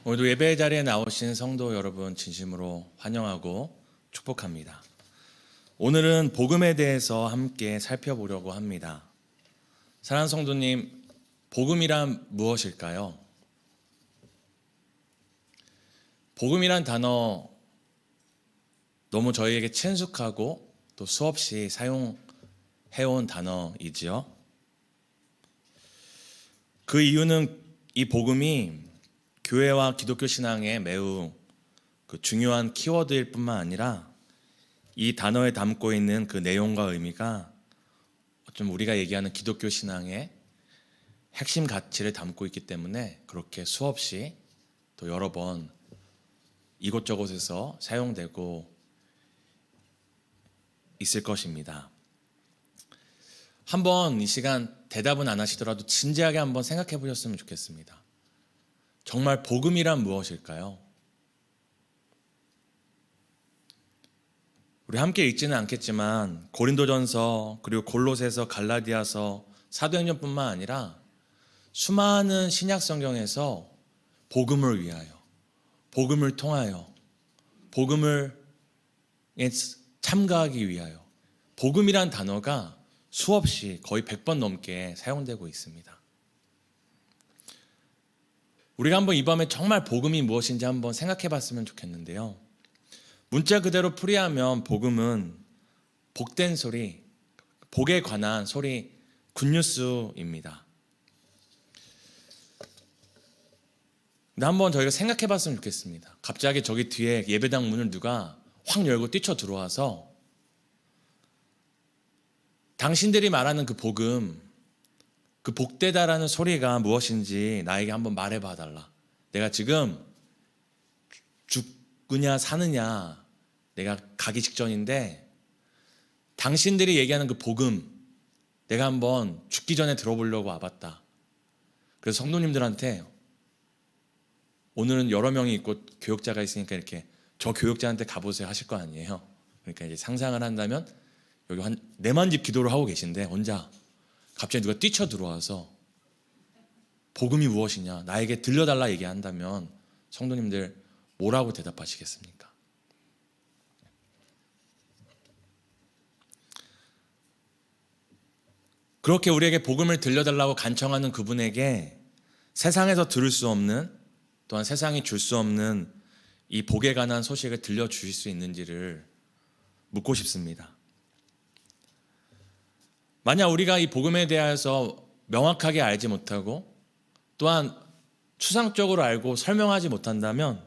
오늘도 예배 자리에 나오신 성도 여러분 진심으로 환영하고 축복합니다. 오늘은 복음에 대해서 함께 살펴보려고 합니다. 사랑하는 성도님, 복음이란 무엇일까요? 복음이란 단어 너무 저희에게 친숙하고 또 수없이 사용해온 단어이지요. 그 이유는 이 복음이 교회와 기독교 신앙에 매우 중요한 키워드일 뿐만 아니라 이 단어에 담고 있는 그 내용과 의미가 좀 우리가 얘기하는 기독교 신앙의 핵심 가치를 담고 있기 때문에 그렇게 수없이 또 여러 번 이곳저곳에서 사용되고 있을 것입니다. 한번 이 시간 대답은 안 하시더라도 진지하게 한번 생각해 보셨으면 좋겠습니다. 정말 복음이란 무엇일까요? 우리 함께 읽지는 않겠지만 고린도전서 그리고 골로새서, 갈라디아서, 사도행전뿐만 아니라 수많은 신약 성경에서 복음을 위하여, 복음을 통하여, 복음을 참가하기 위하여 복음이란 단어가 수없이 거의 100번 넘게 사용되고 있습니다. 우리가 한번 이 밤에 정말 복음이 무엇인지 한번 생각해 봤으면 좋겠는데요. 문자 그대로 풀이하면 복음은 복된 소리, 복에 관한 소리, 굿뉴스입니다. 근데 한번 저희가 생각해 봤으면 좋겠습니다. 갑자기 저기 뒤에 예배당 문을 누가 확 열고 뛰쳐 들어와서 당신들이 말하는 그 복음, 그 복되다라는 소리가 무엇인지 나에게 한번 말해봐 달라. 내가 지금 죽느냐 사느냐 내가 가기 직전인데 당신들이 얘기하는 그 복음 내가 한번 죽기 전에 들어보려고 와봤다. 그래서 성도님들한테 오늘은 여러 명이 있고 교역자가 있으니까 이렇게 저 교역자한테 가보세요 하실 거 아니에요. 그러니까 이제 상상을 한다면 여기 한 4만 집 기도를 하고 계신데 혼자 갑자기 누가 뛰쳐 들어와서 복음이 무엇이냐 나에게 들려달라 얘기한다면 성도님들 뭐라고 대답하시겠습니까? 그렇게 우리에게 복음을 들려달라고 간청하는 그분에게 세상에서 들을 수 없는 또한 세상이 줄 수 없는 이 복에 관한 소식을 들려주실 수 있는지를 묻고 싶습니다. 만약 우리가 이 복음에 대해서 명확하게 알지 못하고 또한 추상적으로 알고 설명하지 못한다면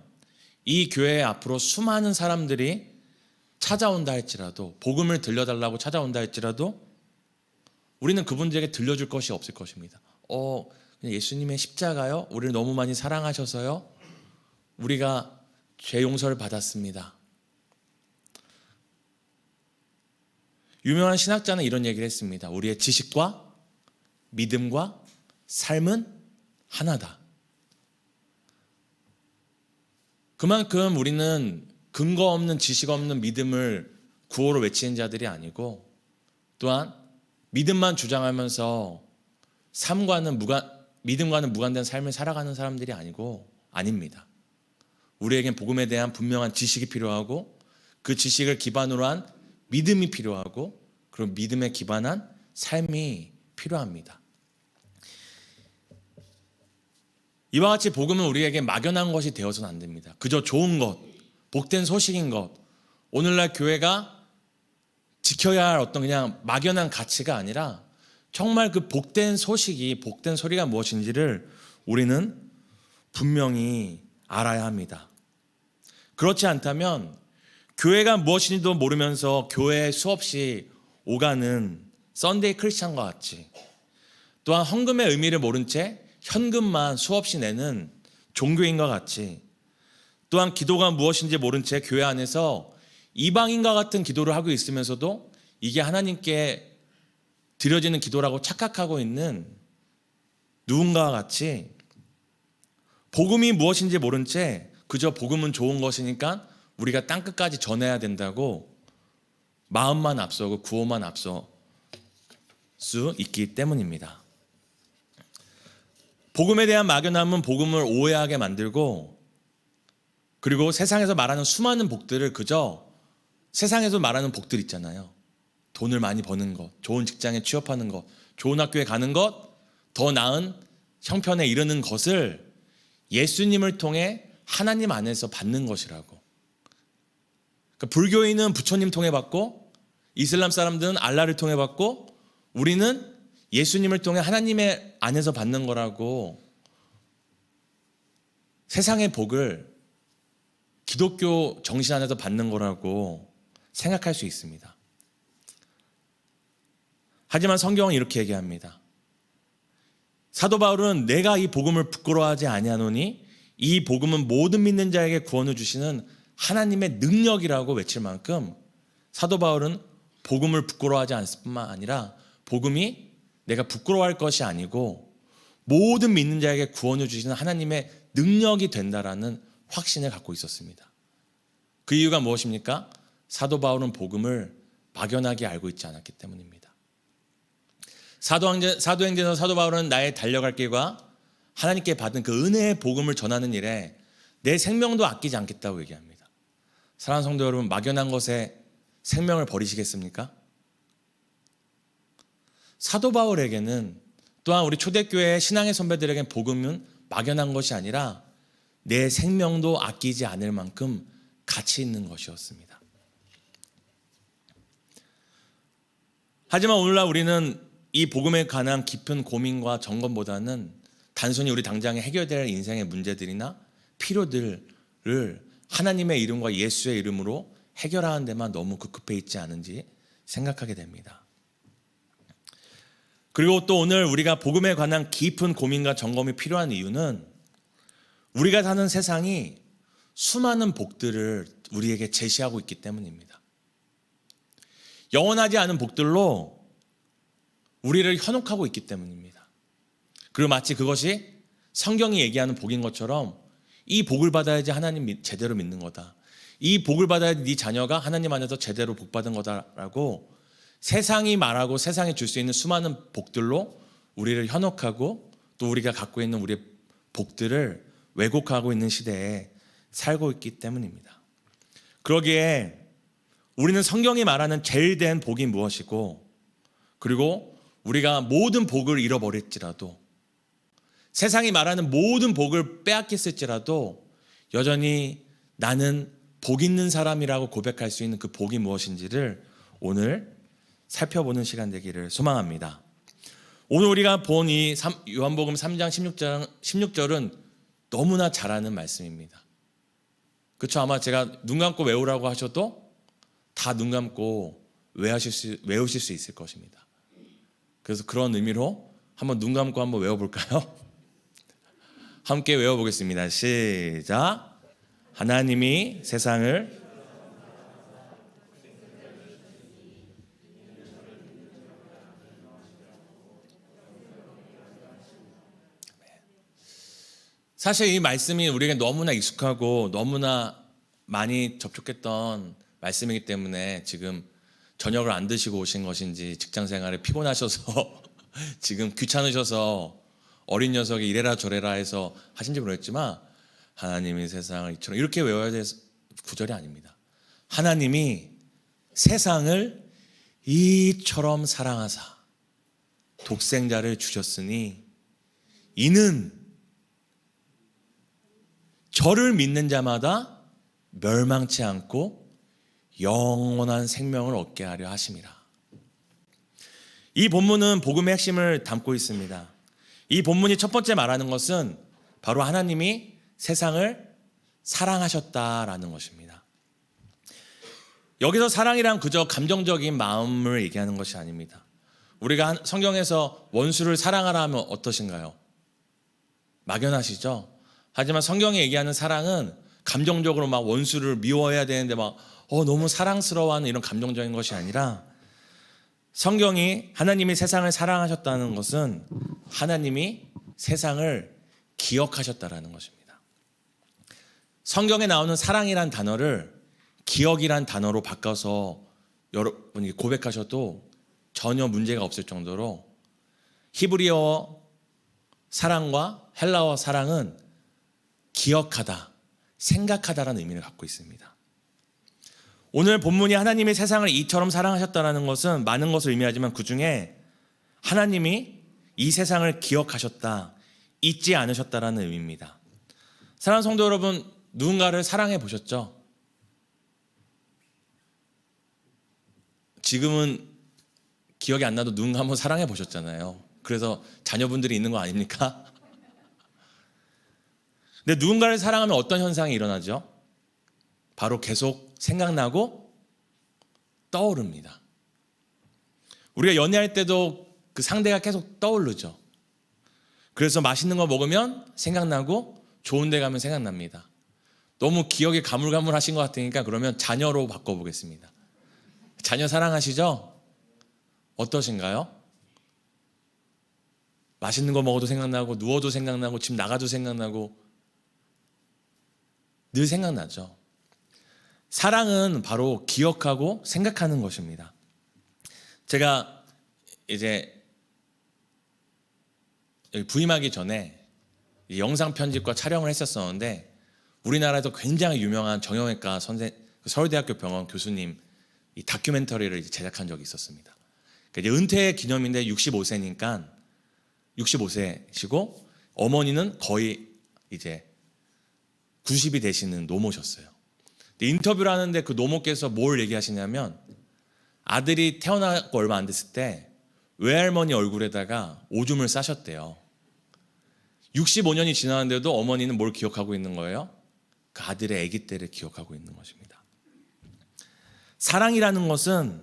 이 교회 앞으로 수많은 사람들이 찾아온다 할지라도 복음을 들려달라고 찾아온다 할지라도 우리는 그분들에게 들려줄 것이 없을 것입니다. 그냥 예수님의 십자가요? 우리를 너무 많이 사랑하셔서요? 우리가 죄 용서를 받았습니다. 유명한 신학자는 이런 얘기를 했습니다. 우리의 지식과 믿음과 삶은 하나다. 그만큼 우리는 근거 없는 지식 없는 믿음을 구호로 외치는 자들이 아니고 또한 믿음만 주장하면서 믿음과는 무관된 삶을 살아가는 사람들이 아닙니다. 우리에겐 복음에 대한 분명한 지식이 필요하고 그 지식을 기반으로 한 믿음이 필요하고 그리고 믿음에 기반한 삶이 필요합니다. 이와 같이 복음은 우리에게 막연한 것이 되어서는 안 됩니다. 그저 좋은 것, 복된 소식인 것, 오늘날 교회가 지켜야 할 어떤 그냥 막연한 가치가 아니라 정말 그 복된 소식이, 복된 소리가 무엇인지를 우리는 분명히 알아야 합니다. 그렇지 않다면 교회가 무엇인지도 모르면서 교회에 수없이 오가는 썬데이 크리스찬과 같이 또한 헌금의 의미를 모른 채 현금만 수없이 내는 종교인과 같이 또한 기도가 무엇인지 모른 채 교회 안에서 이방인과 같은 기도를 하고 있으면서도 이게 하나님께 드려지는 기도라고 착각하고 있는 누군가와 같이 복음이 무엇인지 모른 채 그저 복음은 좋은 것이니까 우리가 땅끝까지 전해야 된다고 마음만 앞서고 구호만 앞서 수 있기 때문입니다. 복음에 대한 막연함은 복음을 오해하게 만들고 그리고 세상에서 말하는 수많은 복들을 그저 세상에서 말하는 복들 있잖아요. 돈을 많이 버는 것, 좋은 직장에 취업하는 것, 좋은 학교에 가는 것, 더 나은 형편에 이르는 것을 예수님을 통해 하나님 안에서 받는 것이라고. 그러니까 불교인은 부처님 통해 받고, 이슬람 사람들은 알라를 통해 받고, 우리는 예수님을 통해 하나님의 안에서 받는 거라고. 세상의 복을 기독교 정신 안에서 받는 거라고 생각할 수 있습니다. 하지만 성경은 이렇게 얘기합니다. 사도 바울은 내가 이 복음을 부끄러워하지 아니하노니 이 복음은 모든 믿는 자에게 구원을 주시는 하나님의 능력이라고 외칠 만큼 사도 바울은 복음을 부끄러워하지 않을 뿐만 아니라 복음이 내가 부끄러워할 것이 아니고 모든 믿는 자에게 구원을 주시는 하나님의 능력이 된다라는 확신을 갖고 있었습니다. 그 이유가 무엇입니까? 사도 바울은 복음을 막연하게 알고 있지 않았기 때문입니다. 사도행전에서 사도 바울은 나의 달려갈 길과 하나님께 받은 그 은혜의 복음을 전하는 일에 내 생명도 아끼지 않겠다고 얘기합니다. 사랑하는 성도 여러분, 막연한 것에 생명을 버리시겠습니까? 사도 바울에게는 또한 우리 초대교회 신앙의 선배들에게는 복음은 막연한 것이 아니라 내 생명도 아끼지 않을 만큼 가치 있는 것이었습니다. 하지만 오늘날 우리는 이 복음에 관한 깊은 고민과 점검보다는 단순히 우리 당장에 해결될 인생의 문제들이나 필요들을 하나님의 이름과 예수의 이름으로 해결하는 데만 너무 급급해 있지 않은지 생각하게 됩니다. 그리고 또 오늘 우리가 복음에 관한 깊은 고민과 점검이 필요한 이유는 우리가 사는 세상이 수많은 복들을 우리에게 제시하고 있기 때문입니다. 영원하지 않은 복들로 우리를 현혹하고 있기 때문입니다. 그리고 마치 그것이 성경이 얘기하는 복인 것처럼 이 복을 받아야지 하나님 제대로 믿는 거다. 이 복을 받아야지 네 자녀가 하나님 안에서 제대로 복받은 거다라고 세상이 말하고 세상이 줄 수 있는 수많은 복들로 우리를 현혹하고 또 우리가 갖고 있는 우리의 복들을 왜곡하고 있는 시대에 살고 있기 때문입니다. 그러기에 우리는 성경이 말하는 제일 된 복이 무엇이고, 그리고 우리가 모든 복을 잃어버릴지라도, 세상이 말하는 모든 복을 빼앗겼을지라도 여전히 나는 복 있는 사람이라고 고백할 수 있는 그 복이 무엇인지를 오늘 살펴보는 시간 되기를 소망합니다. 오늘 우리가 본 이 요한복음 3장 16절은 너무나 잘 아는 말씀입니다. 그렇죠? 아마 제가 눈 감고 외우라고 하셔도 다 눈 감고 외우실 수 있을 것입니다. 그래서 그런 의미로 한번 눈 감고 한번 외워볼까요? 함께 외워보겠습니다. 시작. 하나님이 세상을 사실 이 말씀이 우리에게 너무나 익숙하고 너무나 많이 접촉했던 말씀이기 때문에 지금 저녁을 안 드시고 오신 것인지 직장 생활에 피곤하셔서 지금 귀찮으셔서 어린 녀석이 이래라 저래라 해서 하신지 모르겠지만 하나님이 세상을 이처럼 이렇게 외워야 될 구절이 아닙니다. 하나님이 세상을 이처럼 사랑하사 독생자를 주셨으니 이는 저를 믿는 자마다 멸망치 않고 영원한 생명을 얻게 하려 하심이라. 이 본문은 복음의 핵심을 담고 있습니다. 이 본문이 첫 번째 말하는 것은 바로 하나님이 세상을 사랑하셨다라는 것입니다. 여기서 사랑이란 그저 감정적인 마음을 얘기하는 것이 아닙니다. 우리가 성경에서 원수를 사랑하라 하면 어떠신가요? 막연하시죠? 하지만 성경이 얘기하는 사랑은 감정적으로 막 원수를 미워해야 되는데 막 너무 사랑스러워하는 이런 감정적인 것이 아니라 성경이 하나님이 세상을 사랑하셨다는 것은 하나님이 세상을 기억하셨다라는 것입니다. 성경에 나오는 사랑이란 단어를 기억이란 단어로 바꿔서 여러분이 고백하셔도 전혀 문제가 없을 정도로 히브리어 사랑과 헬라어 사랑은 기억하다, 생각하다라는 의미를 갖고 있습니다. 오늘 본문이 하나님이 세상을 이처럼 사랑하셨다는 것은 많은 것을 의미하지만 그 중에 하나님이 이 세상을 기억하셨다, 잊지 않으셨다라는 의미입니다. 사랑하는 성도 여러분, 누군가를 사랑해 보셨죠? 지금은 기억이 안 나도 누군가 한번 사랑해 보셨잖아요. 그래서 자녀분들이 있는 거 아닙니까? 근데 누군가를 사랑하면 어떤 현상이 일어나죠? 바로 계속 생각나고 떠오릅니다. 우리가 연애할 때도 그 상대가 계속 떠오르죠. 그래서 맛있는 거 먹으면 생각나고 좋은 데 가면 생각납니다. 너무 기억이 가물가물하신 것 같으니까 그러면 자녀로 바꿔보겠습니다. 자녀 사랑하시죠? 어떠신가요? 맛있는 거 먹어도 생각나고 누워도 생각나고 집 나가도 생각나고 늘 생각나죠. 사랑은 바로 기억하고 생각하는 것입니다. 제가 이제 부임하기 전에 영상 편집과 촬영을 했었었는데 우리나라에서 굉장히 유명한 정형외과 서울대학교 병원 교수님 이 다큐멘터리를 이제 제작한 적이 있었습니다. 그러니까 이제 은퇴 기념인데 65세니까 65세시고 어머니는 거의 이제 90이 되시는 노모셨어요. 근데 인터뷰를 하는데 그 노모께서 뭘 얘기하시냐면 아들이 태어나고 얼마 안 됐을 때 외할머니 얼굴에다가 오줌을 싸셨대요. 65년이 지났는데도 어머니는 뭘 기억하고 있는 거예요? 그 아들의 아기 때를 기억하고 있는 것입니다. 사랑이라는 것은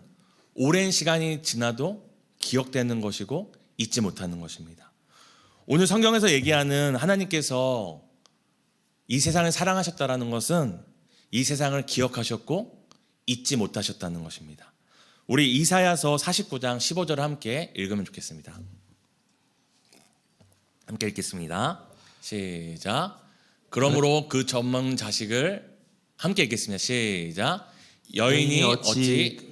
오랜 시간이 지나도 기억되는 것이고 잊지 못하는 것입니다. 오늘 성경에서 얘기하는 하나님께서 이 세상을 사랑하셨다는 것은 이 세상을 기억하셨고 잊지 못하셨다는 것입니다. 우리 이사야서 49장 15절을 함께 읽으면 좋겠습니다. 함께 읽겠습니다. 시작. 그러므로 그 젖먹는 자식을 함께 읽겠습니다. 시작. 여인이 어찌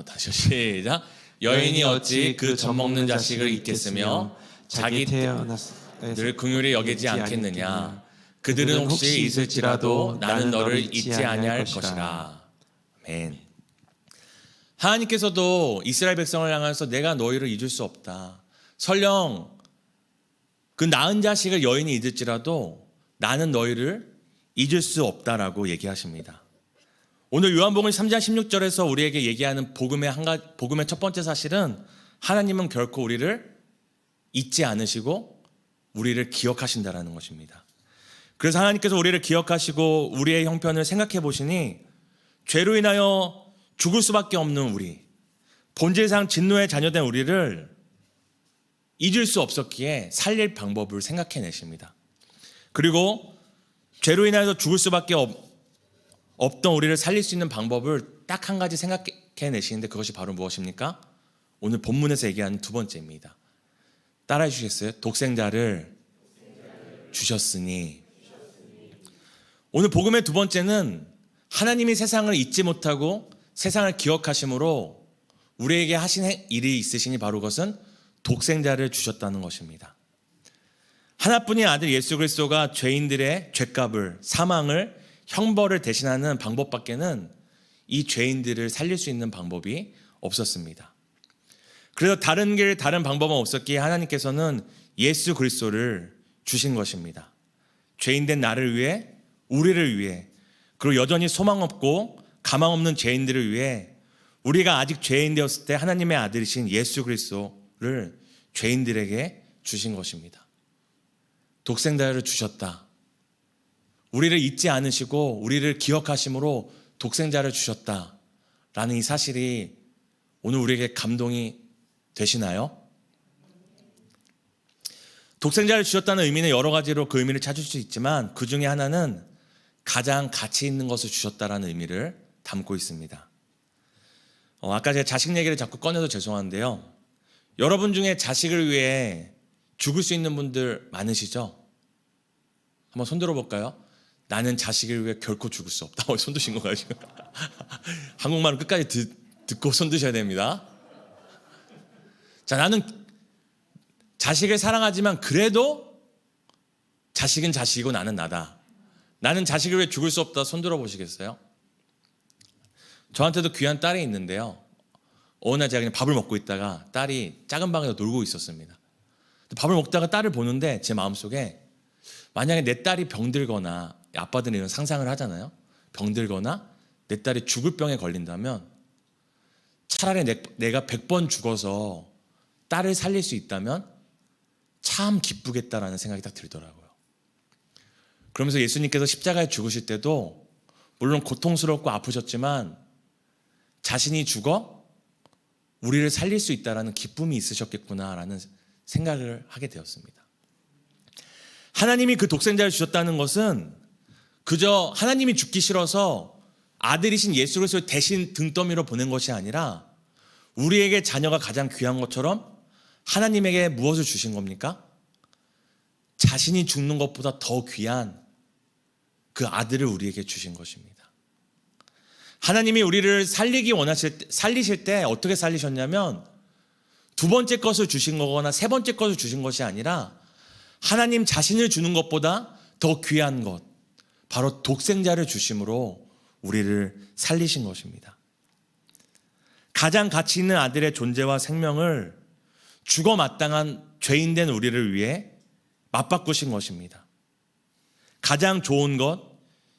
다시 시작. 여인이 어찌 그 젖먹는 자식을 잊겠으며 자기 태어났을 긍휼히 여기지 않겠느냐. 그들은 혹시 있을지라도 나는 너를 잊지 아니할 것이라. 아멘. 하나님께서도 이스라엘 백성을 향해서 내가 너희를 잊을 수 없다. 설령 그 낳은 자식을 여인이 잊을지라도 나는 너희를 잊을 수 없다라고 얘기하십니다. 오늘 요한복음 3장 16절에서 우리에게 얘기하는 복음의 첫 번째 사실은 하나님은 결코 우리를 잊지 않으시고 우리를 기억하신다라는 것입니다. 그래서 하나님께서 우리를 기억하시고 우리의 형편을 생각해 보시니 죄로 인하여 죽을 수밖에 없는 우리, 본질상 진노의 자녀된 우리를 잊을 수 없었기에 살릴 방법을 생각해 내십니다. 그리고 죄로 인하여 죽을 수밖에 없던 우리를 살릴 수 있는 방법을 딱 한 가지 생각해 내시는데 그것이 바로 무엇입니까? 오늘 본문에서 얘기하는 두 번째입니다. 따라해 주시겠어요? 독생자를 주셨으니. 오늘 복음의 두 번째는 하나님이 세상을 잊지 못하고 세상을 기억하심으로 우리에게 하신 일이 있으시니 바로 그것은 독생자를 주셨다는 것입니다. 하나뿐인 아들 예수 그리스도가 죄인들의 죄값을, 사망을, 형벌을 대신하는 방법밖에는 이 죄인들을 살릴 수 있는 방법이 없었습니다. 그래서 다른 길, 다른 방법은 없었기에 하나님께서는 예수 그리스도를 주신 것입니다. 죄인된 나를 위해, 우리를 위해, 그리고 여전히 소망 없고 가망 없는 죄인들을 위해 우리가 아직 죄인 되었을 때 하나님의 아들이신 예수 그리스도를 죄인들에게 주신 것입니다. 독생자를 주셨다. 우리를 잊지 않으시고 우리를 기억하심으로 독생자를 주셨다라는 이 사실이 오늘 우리에게 감동이 되시나요? 독생자를 주셨다는 의미는 여러 가지로 그 의미를 찾을 수 있지만 그 중에 하나는 가장 가치 있는 것을 주셨다라는 의미를 담고 있습니다. 아까 제가 자식 얘기를 자꾸 꺼내서 죄송한데요. 여러분 중에 자식을 위해 죽을 수 있는 분들 많으시죠? 한번 손들어 볼까요? 나는 자식을 위해 결코 죽을 수 없다. 손 드신 건가요 지금? 한국말은 끝까지 듣고 손 드셔야 됩니다. 자, 나는 자식을 사랑하지만 그래도 자식은 자식이고 나는 나다. 나는 자식을 위해 죽을 수 없다. 손 들어 보시겠어요? 저한테도 귀한 딸이 있는데요. 어느 날 제가 그냥 밥을 먹고 있다가 딸이 작은 방에서 놀고 있었습니다. 밥을 먹다가 딸을 보는데 제 마음속에 만약에 내 딸이 병들거나, 아빠들은 이런 상상을 하잖아요. 병들거나 내 딸이 죽을 병에 걸린다면 차라리 내가 100번 죽어서 딸을 살릴 수 있다면 참 기쁘겠다라는 생각이 딱 들더라고요. 그러면서 예수님께서 십자가에 죽으실 때도 물론 고통스럽고 아프셨지만 자신이 죽어 우리를 살릴 수 있다라는 기쁨이 있으셨겠구나라는 생각을 하게 되었습니다. 하나님이 그 독생자를 주셨다는 것은 그저 하나님이 죽기 싫어서 아들이신 예수 그리스도를 대신 등더미로 보낸 것이 아니라 우리에게 자녀가 가장 귀한 것처럼 하나님에게 무엇을 주신 겁니까? 자신이 죽는 것보다 더 귀한 그 아들을 우리에게 주신 것입니다. 하나님이 우리를 살리실 때 어떻게 살리셨냐면 두 번째 것을 주신 거거나 세 번째 것을 주신 것이 아니라 하나님 자신을 주는 것보다 더 귀한 것, 바로 독생자를 주심으로 우리를 살리신 것입니다. 가장 가치 있는 아들의 존재와 생명을 죽어 마땅한 죄인된 우리를 위해 맞바꾸신 것입니다. 가장 좋은 것,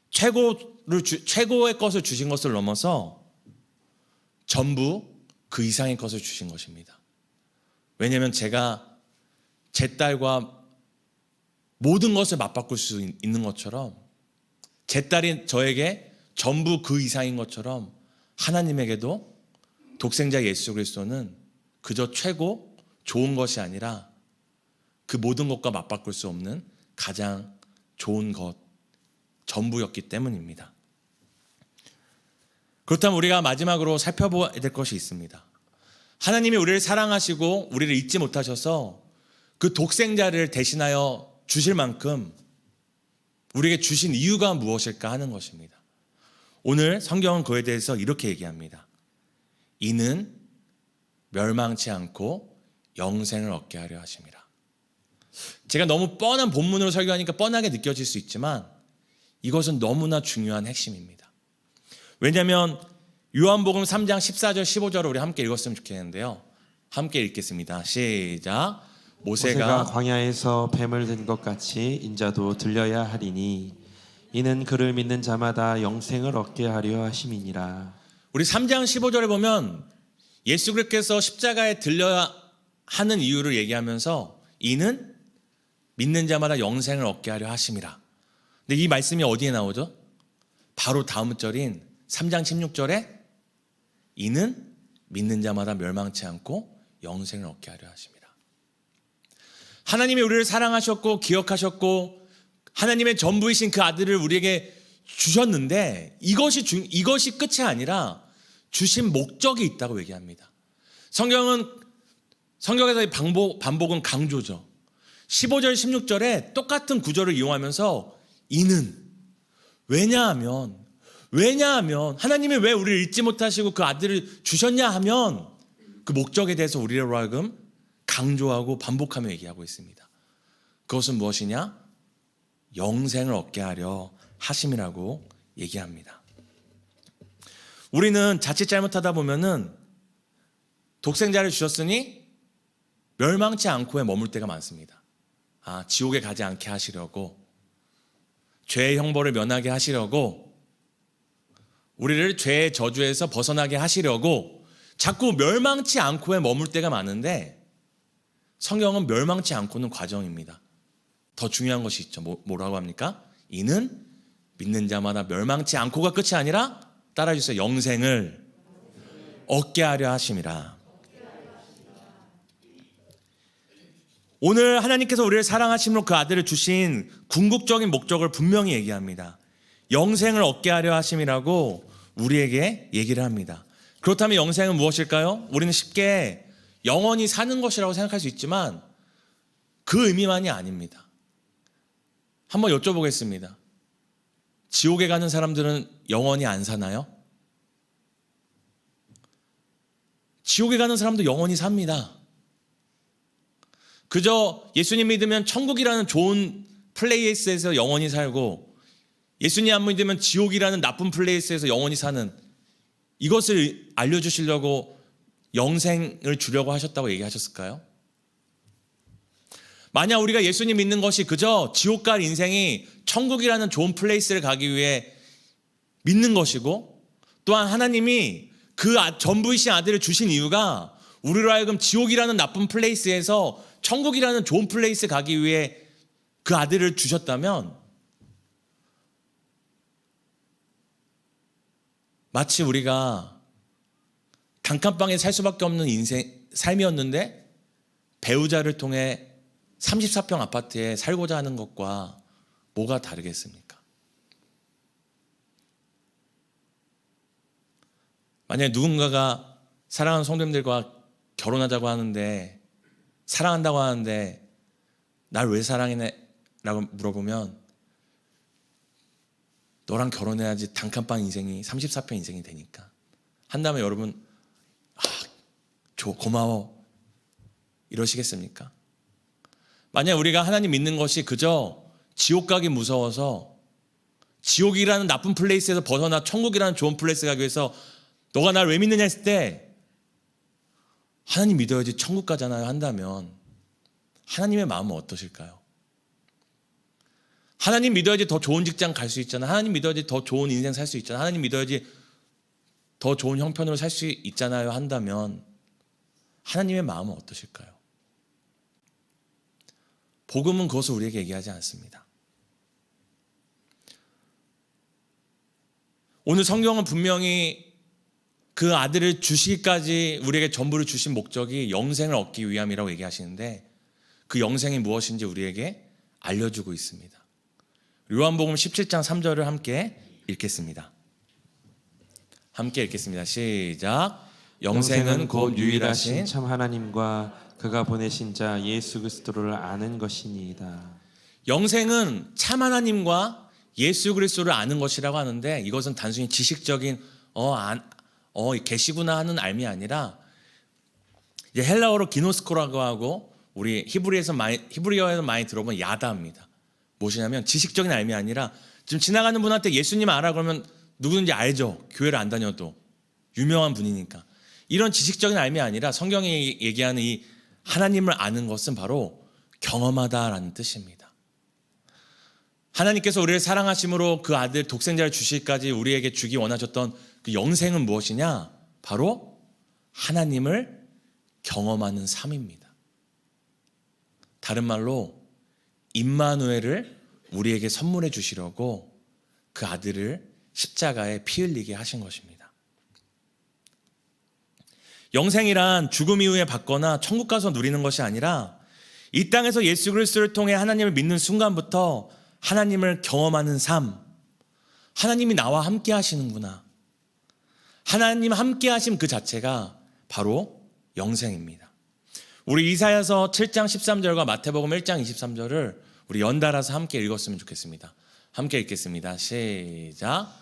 최고의 것을 주신 것을 넘어서 전부 그 이상의 것을 주신 것입니다. 왜냐하면 제가 제 딸과 모든 것을 맞바꿀 수 있는 것처럼 제 딸이 저에게 전부 그 이상인 것처럼 하나님에게도 독생자 예수 그리스도는 그저 최고 좋은 것이 아니라 그 모든 것과 맞바꿀 수 없는 가장 좋은 것, 전부였기 때문입니다. 그렇다면 우리가 마지막으로 살펴봐야 될 것이 있습니다. 하나님이 우리를 사랑하시고 우리를 잊지 못하셔서 그 독생자를 대신하여 주실 만큼 우리에게 주신 이유가 무엇일까 하는 것입니다. 오늘 성경은 그에 대해서 이렇게 얘기합니다. 이는 멸망치 않고 영생을 얻게 하려 하심이라. 제가 너무 뻔한 본문으로 설교하니까 뻔하게 느껴질 수 있지만 이것은 너무나 중요한 핵심입니다. 왜냐하면 요한복음 3장 14절 15절을 우리 함께 읽었으면 좋겠는데요. 함께 읽겠습니다. 시작. 모세가 광야에서 뱀을 든 것 같이 인자도 들려야 하리니 이는 그를 믿는 자마다 영생을 얻게 하려 하심이니라. 우리 3장 15절에 보면 예수 그리스도께서 십자가에 들려야 하는 이유를 얘기하면서 이는 믿는 자마다 영생을 얻게 하려 하심이라. 근데 이 말씀이 어디에 나오죠? 바로 다음 절인 3장 16절에 이는 믿는 자마다 멸망치 않고 영생을 얻게 하려 하심이라. 하나님이 우리를 사랑하셨고 기억하셨고 하나님의 전부이신 그 아들을 우리에게 주셨는데 이것이 끝이 아니라 주신 목적이 있다고 얘기합니다. 성경에서의 반복은 강조죠. 15절 16절에 똑같은 구절을 이용하면서 이는 왜냐하면 하나님이 왜 우리를 잊지 못하시고 그 아들을 주셨냐 하면 그 목적에 대해서 우리로 하여금 강조하고 반복하며 얘기하고 있습니다. 그것은 무엇이냐? 영생을 얻게 하려 하심이라고 얘기합니다. 우리는 자칫 잘못하다 보면은 독생자를 주셨으니 멸망치 않고에 머물 때가 많습니다. 지옥에 가지 않게 하시려고, 죄의 형벌을 면하게 하시려고, 우리를 죄의 저주에서 벗어나게 하시려고 자꾸 멸망치 않고에 머물 때가 많은데 성경은 멸망치 않고는 과정입니다. 더 중요한 것이 있죠. 뭐라고 합니까? 이는 믿는 자마다 멸망치 않고가 끝이 아니라 따라해주세요. 영생을 얻게 하려 하심이라. 오늘 하나님께서 우리를 사랑하심으로 그 아들을 주신 궁극적인 목적을 분명히 얘기합니다. 영생을 얻게 하려 하심이라고 우리에게 얘기를 합니다. 그렇다면 영생은 무엇일까요? 우리는 쉽게 영원히 사는 것이라고 생각할 수 있지만 그 의미만이 아닙니다. 한번 여쭤보겠습니다. 지옥에 가는 사람들은 영원히 안 사나요? 지옥에 가는 사람도 영원히 삽니다. 그저 예수님 믿으면 천국이라는 좋은 플레이스에서 영원히 살고 예수님 안 믿으면 지옥이라는 나쁜 플레이스에서 영원히 사는 이것을 알려주시려고 영생을 주려고 하셨다고 얘기하셨을까요? 만약 우리가 예수님 믿는 것이 그저 지옥 갈 인생이 천국이라는 좋은 플레이스를 가기 위해 믿는 것이고, 또한 하나님이 그 전부이신 아들을 주신 이유가 우리로 하여금 지옥이라는 나쁜 플레이스에서 천국이라는 좋은 플레이스 가기 위해 그 아들을 주셨다면, 마치 우리가 단칸방에 살 수밖에 없는 삶이었는데 배우자를 통해 34평 아파트에 살고자 하는 것과 뭐가 다르겠습니까? 만약에 누군가가 사랑하는 성도님들과 결혼하자고 하는데, 사랑한다고 하는데 날 왜 사랑해? 라고 물어보면 너랑 결혼해야지 단칸방 인생이 34평 인생이 되니까 한다면 여러분 고마워 이러시겠습니까? 만약 우리가 하나님 믿는 것이 그저 지옥 가기 무서워서 지옥이라는 나쁜 플레이스에서 벗어나 천국이라는 좋은 플레이스 가기 위해서 너가 날 왜 믿느냐 했을 때 하나님 믿어야지 천국 가잖아요 한다면 하나님의 마음은 어떠실까요? 하나님 믿어야지 더 좋은 직장 갈 수 있잖아. 하나님 믿어야지 더 좋은 인생 살 수 있잖아. 하나님 믿어야지 더 좋은 형편으로 살 수 있잖아요 한다면 하나님의 마음은 어떠실까요? 복음은 그것을 우리에게 얘기하지 않습니다. 오늘 성경은 분명히 그 아들을 주시기까지 우리에게 전부를 주신 목적이 영생을 얻기 위함이라고 얘기하시는데 그 영생이 무엇인지 우리에게 알려주고 있습니다. 요한복음 17장 3절을 함께 읽겠습니다. 함께 읽겠습니다. 시작. 영생은 곧 유일하신 참 하나님과 그가 보내신 자 예수 그리스도를 아는 것이니이다. 영생은 참 하나님과 예수 그리스도를 아는 것이라고 하는데 이것은 단순히 지식적인 계시구나 하는 알미 아니라 이제 헬라어로 기노스코라고 하고 우리 히브리어에서 많이 들어본 야다입니다. 무엇이냐면 지식적인 알미 아니라 지금 지나가는 분한테 예수님 알아 그러면 누구든지 알죠. 교회를 안 다녀도 유명한 분이니까. 이런 지식적인 알미 아니라 성경이 얘기하는 이 하나님을 아는 것은 바로 경험하다라는 뜻입니다. 하나님께서 우리를 사랑하심으로 그 아들 독생자를 주시기까지 우리에게 주기 원하셨던 그 영생은 무엇이냐? 바로 하나님을 경험하는 삶입니다. 다른 말로 임마누엘을 우리에게 선물해 주시려고 그 아들을 십자가에 피 흘리게 하신 것입니다. 영생이란 죽음 이후에 받거나 천국 가서 누리는 것이 아니라 이 땅에서 예수 그리스도를 통해 하나님을 믿는 순간부터 하나님을 경험하는 삶, 하나님이 나와 함께 하시는구나, 하나님 함께 하심 그 자체가 바로 영생입니다. 우리 이사야서 7장 13절과 마태복음 1장 23절을 우리 연달아서 함께 읽었으면 좋겠습니다. 함께 읽겠습니다. 시작.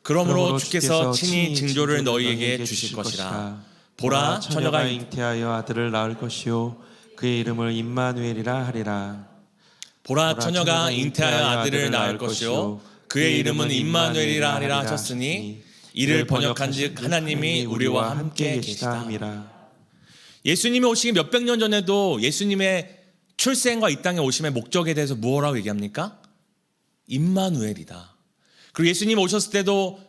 그러므로 주께서 친히 징조를 너희에게 주실 것이라. 보라, 처녀가 잉태하여 아들을 낳을 것이요 그의 이름을 임마누엘이라 하리라. 보라, 처녀가 잉태하여 아들을 낳을 것이요 그의 이름은 임마누엘이라 하리라 하셨으니 이를 번역한즉 하나님이 우리와 함께 계시다 함이라. 예수님이 오시기 몇백 년 전에도 예수님의 출생과 이 땅에 오심의 목적에 대해서 뭐라고 얘기합니까? 임마누엘이다. 그리고 예수님 오셨을 때도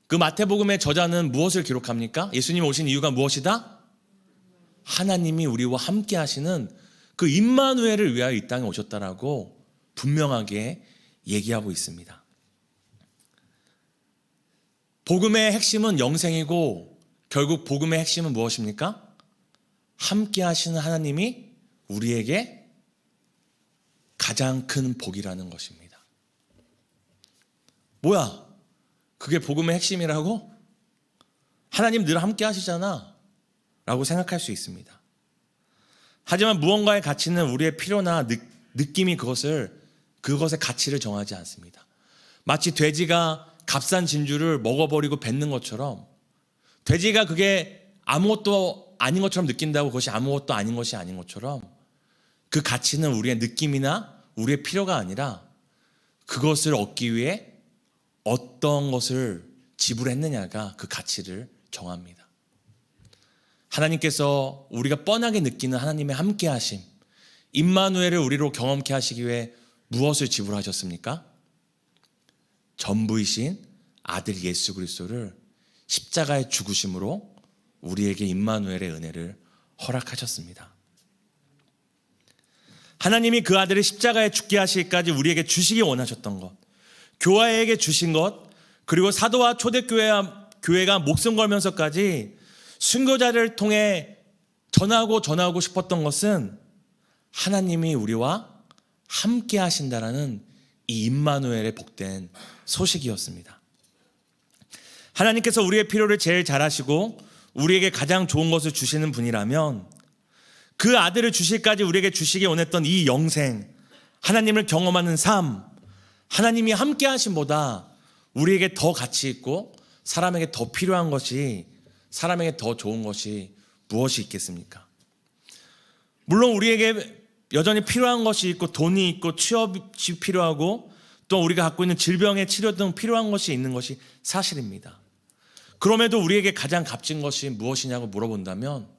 그 마태복음의 저자는 무엇을 기록합니까? 예수님 오신 이유가 무엇이다? 하나님이 우리와 함께 하시는 그 임마누엘을 위하여 이 땅에 오셨다라고 분명하게 얘기하고 있습니다. 복음의 핵심은 영생이고 결국 복음의 핵심은 무엇입니까? 함께 하시는 하나님이 우리에게 가장 큰 복이라는 것입니다. 뭐야? 그게 복음의 핵심이라고? 하나님 늘 함께 하시잖아 라고 생각할 수 있습니다. 하지만 무언가의 가치는 우리의 필요나 느낌이 그것의 가치를 정하지 않습니다. 마치 돼지가 값싼 진주를 먹어버리고 뱉는 것처럼 돼지가 그게 아무것도 아닌 것처럼 느낀다고 그것이 아무것도 아닌 것이 아닌 것처럼 그 가치는 우리의 느낌이나 우리의 필요가 아니라 그것을 얻기 위해 어떤 것을 지불했느냐가 그 가치를 정합니다. 하나님께서 우리가 뻔하게 느끼는 하나님의 함께하심, 임마누엘을 우리로 경험케 하시기 위해 무엇을 지불하셨습니까? 전부이신 아들 예수 그리스도를 십자가의 죽으심으로 우리에게 임마누엘의 은혜를 허락하셨습니다. 하나님이 그 아들을 십자가에 죽게 하시기까지 우리에게 주시기 원하셨던 것, 교회에게 주신 것, 그리고 사도와 초대교회가 목숨 걸면서까지 순교자를 통해 전하고 싶었던 것은 하나님이 우리와 함께 하신다라는 이 임마누엘의 복된 소식이었습니다. 하나님께서 우리의 필요를 제일 잘 아시고 우리에게 가장 좋은 것을 주시는 분이라면 그 아들을 주실까지 우리에게 주시기 원했던 이 영생, 하나님을 경험하는 삶, 하나님이 함께 하심보다 우리에게 더 가치 있고 사람에게 더 필요한 것이, 사람에게 더 좋은 것이 무엇이 있겠습니까? 물론 우리에게 여전히 필요한 것이 있고 돈이 있고 취업이 필요하고 또 우리가 갖고 있는 질병의 치료 등 필요한 것이 있는 것이 사실입니다. 그럼에도 우리에게 가장 값진 것이 무엇이냐고 물어본다면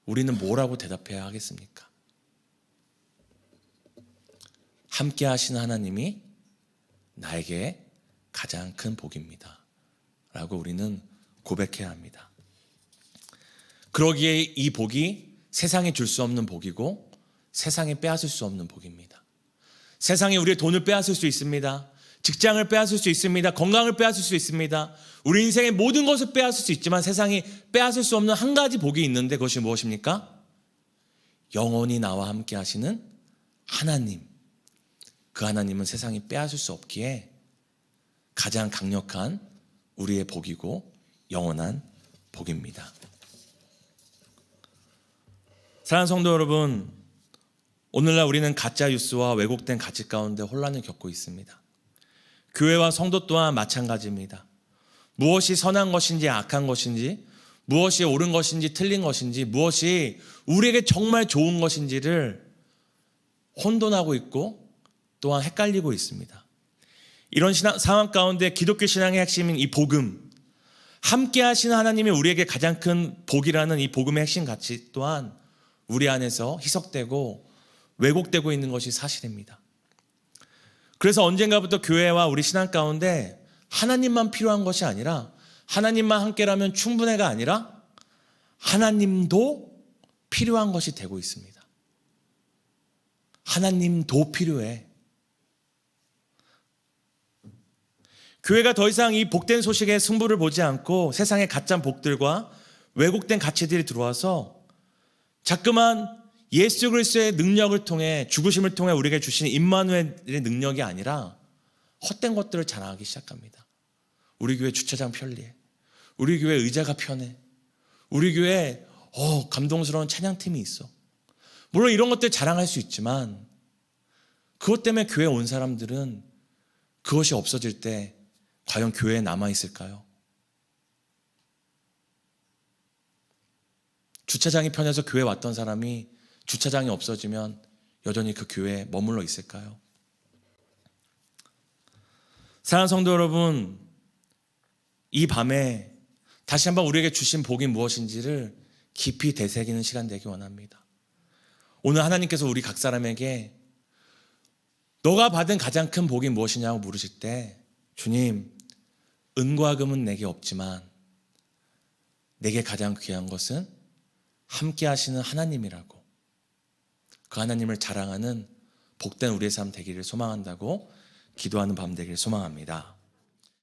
우리는 뭐라고 대답해야 하겠습니까? 함께 하시는 하나님이 나에게 가장 큰 복입니다 라고 우리는 고백해야 합니다. 그러기에 이 복이 세상에 줄 수 없는 복이고 세상에 빼앗을 수 없는 복입니다. 세상에 우리의 돈을 빼앗을 수 있습니다. 직장을 빼앗을 수 있습니다. 건강을 빼앗을 수 있습니다. 우리 인생의 모든 것을 빼앗을 수 있지만 세상이 빼앗을 수 없는 한 가지 복이 있는데 그것이 무엇입니까? 영원히 나와 함께 하시는 하나님. 그 하나님은 세상이 빼앗을 수 없기에 가장 강력한 우리의 복이고 영원한 복입니다. 사랑하는 성도 여러분, 오늘날 우리는 가짜 뉴스와 왜곡된 가치 가운데 혼란을 겪고 있습니다. 교회와 성도 또한 마찬가지입니다. 무엇이 선한 것인지 악한 것인지, 무엇이 옳은 것인지 틀린 것인지, 무엇이 우리에게 정말 좋은 것인지를 혼돈하고 있고 또한 헷갈리고 있습니다. 이런 상황 가운데 기독교 신앙의 핵심인 이 복음, 함께 하시는 하나님이 우리에게 가장 큰 복이라는 이 복음의 핵심 가치 또한 우리 안에서 희석되고 왜곡되고 있는 것이 사실입니다. 그래서 언젠가부터 교회와 우리 신앙 가운데 하나님만 필요한 것이 아니라, 하나님만 함께라면 충분해가 아니라 하나님도 필요한 것이 되고 있습니다. 하나님도 필요해. 교회가 더 이상 이 복된 소식에 승부를 보지 않고 세상의 가짜 복들과 왜곡된 가치들이 들어와서 자꾸만 예수 그리스도의 능력을 통해, 죽으심을 통해 우리에게 주신 임마누엘의 능력이 아니라 헛된 것들을 자랑하기 시작합니다. 우리 교회 주차장 편리해. 우리 교회 의자가 편해. 우리 교회 감동스러운 찬양팀이 있어. 물론 이런 것들 자랑할 수 있지만 그것 때문에 교회에 온 사람들은 그것이 없어질 때 과연 교회에 남아있을까요? 주차장이 편해서 교회에 왔던 사람이 주차장이 없어지면 여전히 그 교회에 머물러 있을까요? 사랑하는 성도 여러분, 이 밤에 다시 한번 우리에게 주신 복이 무엇인지를 깊이 되새기는 시간 되기 원합니다. 오늘 하나님께서 우리 각 사람에게 너가 받은 가장 큰 복이 무엇이냐고 물으실 때, 주님, 은과 금은 내게 없지만 내게 가장 귀한 것은 함께 하시는 하나님이라고, 그 하나님을 자랑하는 복된 우리의 삶 되기를 소망한다고 기도하는 밤 되기를 소망합니다.